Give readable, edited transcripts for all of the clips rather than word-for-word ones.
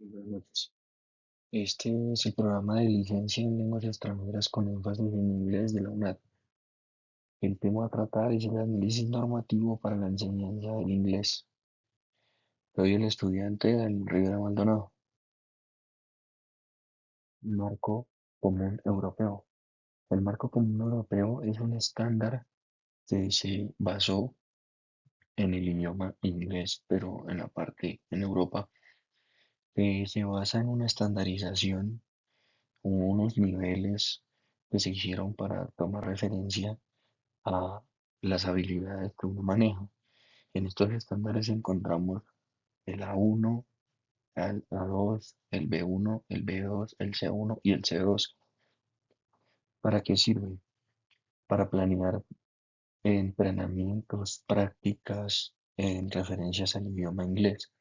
Buenas noches. Este es el programa de licencia en lenguas extranjeras con énfasis en inglés de la UNAD. El tema a tratar es el análisis normativo para la enseñanza del inglés. Soy el estudiante del Rivera Maldonado. Marco Común Europeo. El Marco Común Europeo es un estándar que se basó en el idioma inglés, pero en la parte en Europa, que se basa en una estandarización o unos niveles que se hicieron para tomar referencia a las habilidades que uno maneja. En estos estándares encontramos el A1, el A2, el B1, el B2, el C1 y el C2. ¿Para qué sirve? Para planear entrenamientos, prácticas en referencias al idioma inglés.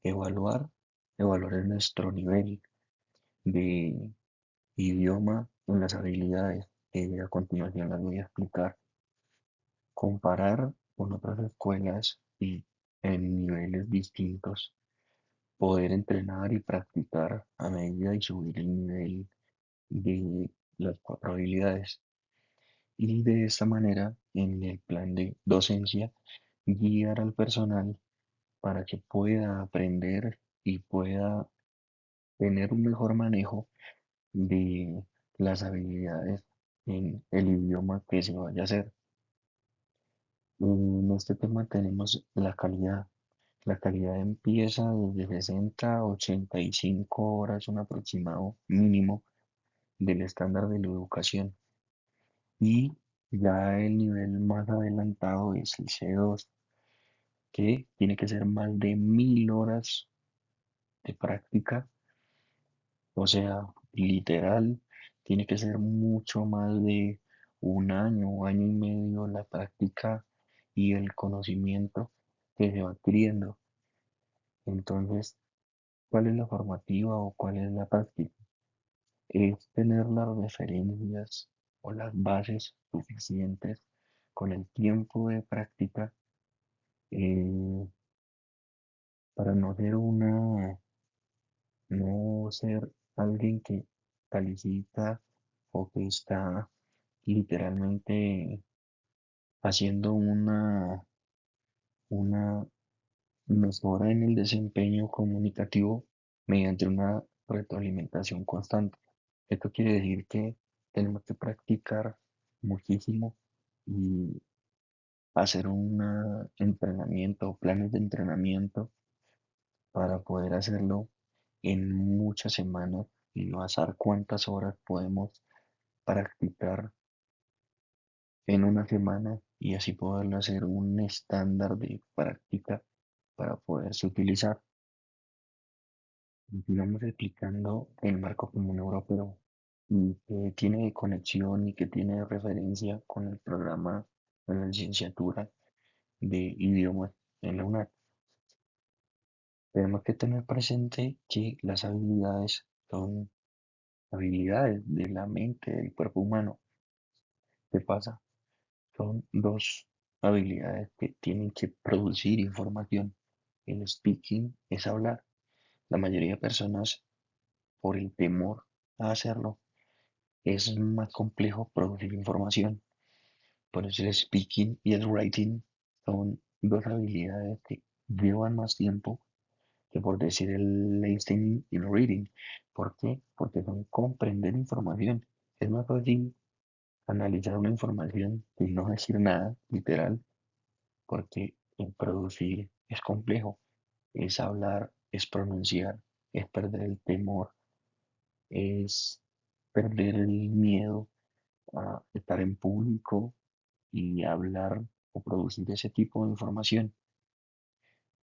Evaluar, evaluar nuestro nivel de idioma en las habilidades que a continuación las voy a explicar. Comparar con otras escuelas y en niveles distintos, poder entrenar y practicar a medida y subir el nivel de las cuatro habilidades. Y de esta manera, en el plan de docencia, guiar al personal para que pueda aprender y pueda tener un mejor manejo de las habilidades en el idioma que se vaya a hacer. En este tema tenemos la calidad. La calidad empieza desde 60 a 85 horas, un aproximado mínimo del estándar de la educación. Y ya el nivel más adelantado es el C2, que tiene que ser más de 1000 horas de práctica. O sea, literal, tiene que ser mucho más de un año, año y medio la práctica y el conocimiento que se va adquiriendo. Entonces, ¿cuál es la formativa o cuál es la práctica? Es tener las referencias o las bases suficientes con el tiempo de práctica, eh, para no ser alguien que califica o que está literalmente haciendo una mejora en el desempeño comunicativo mediante una retroalimentación constante. Esto quiere decir que tenemos que practicar muchísimo y hacer un entrenamiento, planes de entrenamiento para poder hacerlo en muchas semanas y basar cuántas horas podemos practicar en una semana y así poderlo hacer un estándar de práctica para poderse utilizar. Continuamos explicando el marco común europeo y que tiene conexión y que tiene referencia con el programa de la licenciatura de idiomas en la UNAD. Tenemos que tener presente que las habilidades son habilidades de la mente, del cuerpo humano. ¿Qué pasa? Son dos habilidades que tienen que producir información. El speaking es hablar. La mayoría de personas, por el temor a hacerlo, es más complejo producir información. Por eso el speaking y el writing son dos habilidades que llevan más tiempo que por decir el listening y el reading. ¿Por qué? Porque son comprender información. Es más fácil analizar una información y no decir nada, literal, porque el producir es complejo. Es hablar, es pronunciar, es perder el temor, es perder el miedo a estar en público y hablar o producir ese tipo de información.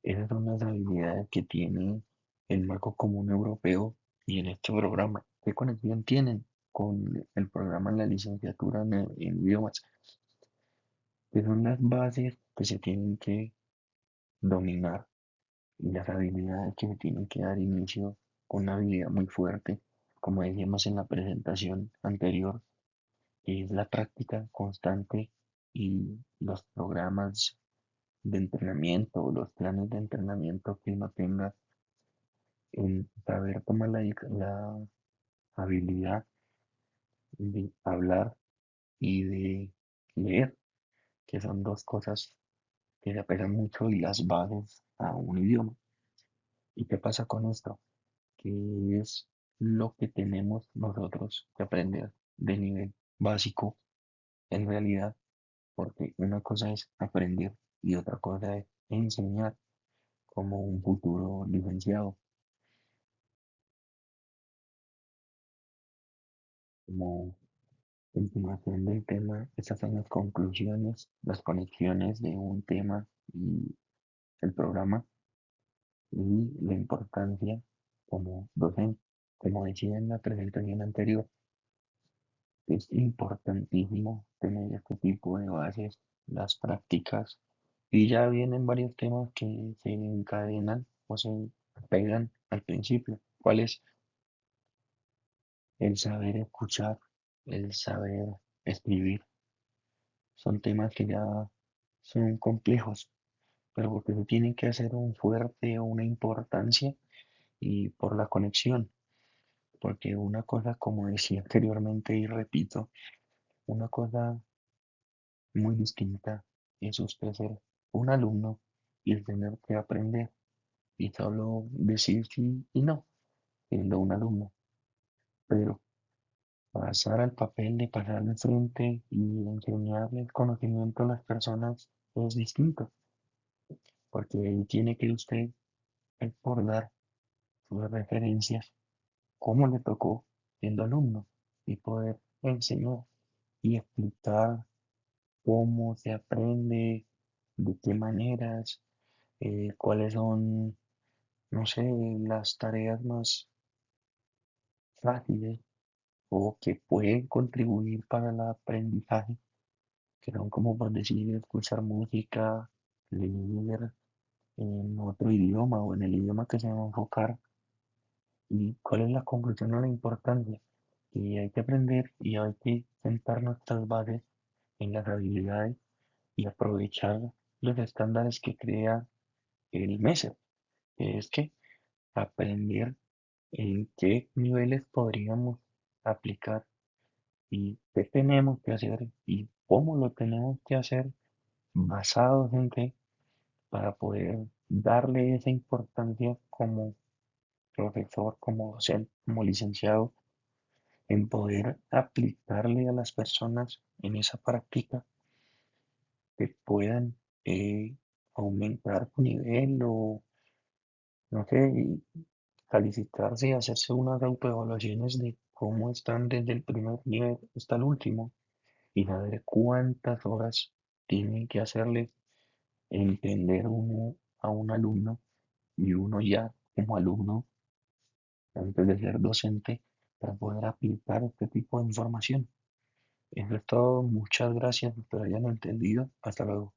Esas son las habilidades que tiene el marco común europeo y en este programa. ¿Qué conexión tienen con el programa en la licenciatura en idiomas? Que son las bases que se tienen que dominar y las habilidades que se tienen que dar inicio con una habilidad muy fuerte, como decíamos en la presentación anterior, que es la práctica constante y los programas de entrenamiento o los planes de entrenamiento que uno tenga en saber tomar la habilidad de hablar y de leer, que son dos cosas que se apegan mucho y las bases a un idioma. ¿Y qué pasa con esto? Que es lo que tenemos nosotros que aprender de nivel básico en realidad, porque una cosa es aprender y otra cosa es enseñar como un futuro licenciado, como continuación del tema. Estas son las conclusiones, las conexiones de un tema y el programa y la importancia como docente. Como decía en la presentación anterior, es importantísimo tener este tipo de bases, las prácticas, y ya vienen varios temas que se encadenan o se pegan al principio. ¿Cuál es? El saber escuchar, el saber escribir. Son temas que ya son complejos, pero porque se tienen que hacer un fuerte o una importancia y por la conexión. Porque una cosa, como decía anteriormente y repito, una cosa muy distinta es usted ser un alumno y el tener que aprender y solo decir sí y no, siendo un alumno. Pero pasar al papel de pasar al frente y enseñarle el conocimiento a las personas es distinto, porque ahí tiene que usted recordar sus referencias, cómo le tocó siendo alumno y poder enseñar y explicar cómo se aprende, de qué maneras, cuáles son, no sé, las tareas más fáciles o que pueden contribuir para el aprendizaje, que son como por decir, escuchar música, leer en otro idioma o en el idioma que se va a enfocar. ¿Y cuál es la conclusión o la importancia? Que hay que aprender y hay que sentar nuestras bases en las habilidades y aprovechar los estándares que crea el MESER, que es que aprender en qué niveles podríamos aplicar y qué tenemos que hacer y cómo lo tenemos que hacer basados en qué para poder darle esa importancia como profesor, como docente, como licenciado, en poder aplicarle a las personas en esa práctica que puedan aumentar su nivel o, no sé, y calificarse y hacerse unas autoevaluaciones de cómo están desde el primer nivel hasta el último y saber cuántas horas tienen que hacerle entender uno a un alumno y uno ya como alumno antes de ser docente para poder aplicar este tipo de información. Eso es todo. Muchas gracias. Espero hayan entendido. Hasta luego.